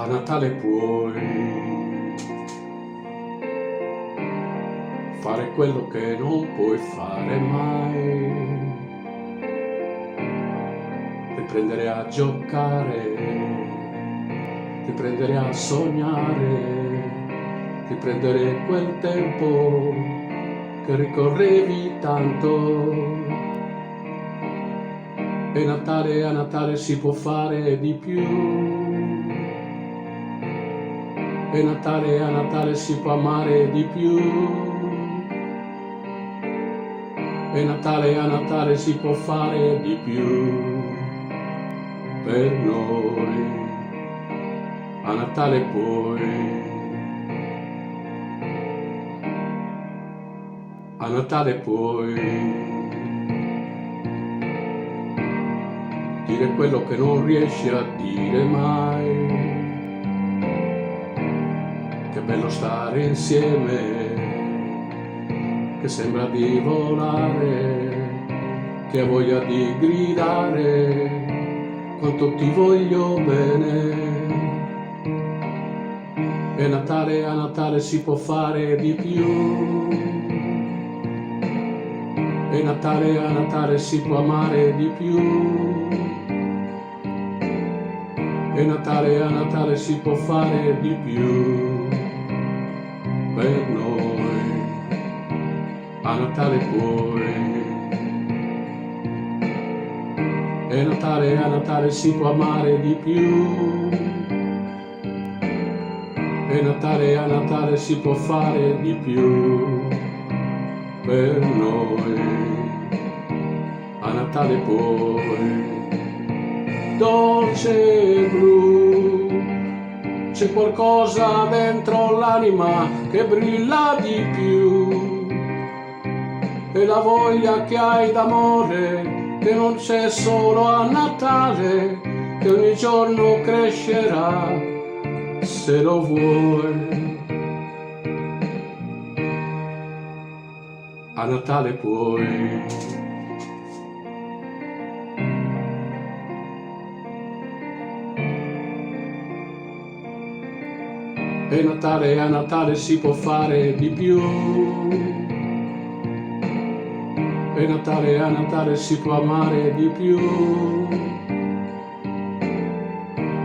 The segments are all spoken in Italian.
A Natale puoi fare quello che non puoi fare mai, riprendere a giocare, riprendere a sognare, riprendere quel tempo che ricorrevi tanto. E Natale, a Natale si può fare di più. E Natale, a Natale si può amare di più. E Natale, a Natale si può fare di più per noi. A Natale puoi, a Natale puoi dire quello che non riesci a dire mai. Che bello stare insieme, che sembra di volare, che ha voglia di gridare, quanto ti voglio bene. E Natale, a Natale si può fare di più. E Natale, a Natale si può amare di più. E Natale, a Natale si può fare di più per noi. A Natale puoi. E Natale, a Natale si può amare di più. E Natale, a Natale si può fare di più per noi. A Natale puoi. Dolce blu, c'è qualcosa dentro l'anima che brilla di più, e la voglia che hai d'amore che non c'è solo a Natale, che ogni giorno crescerà se lo vuoi. A Natale puoi. E Natale, a Natale si può fare di più. E Natale, a Natale si può amare di più.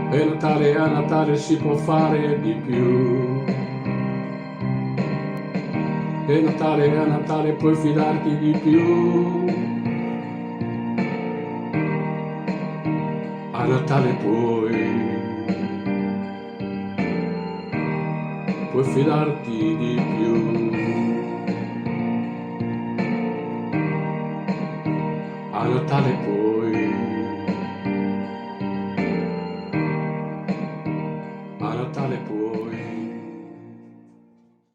E Natale, a Natale si può fare di più. E Natale, a Natale puoi fidarti di più. A Natale puoi fidarti di più. A Natale puoi.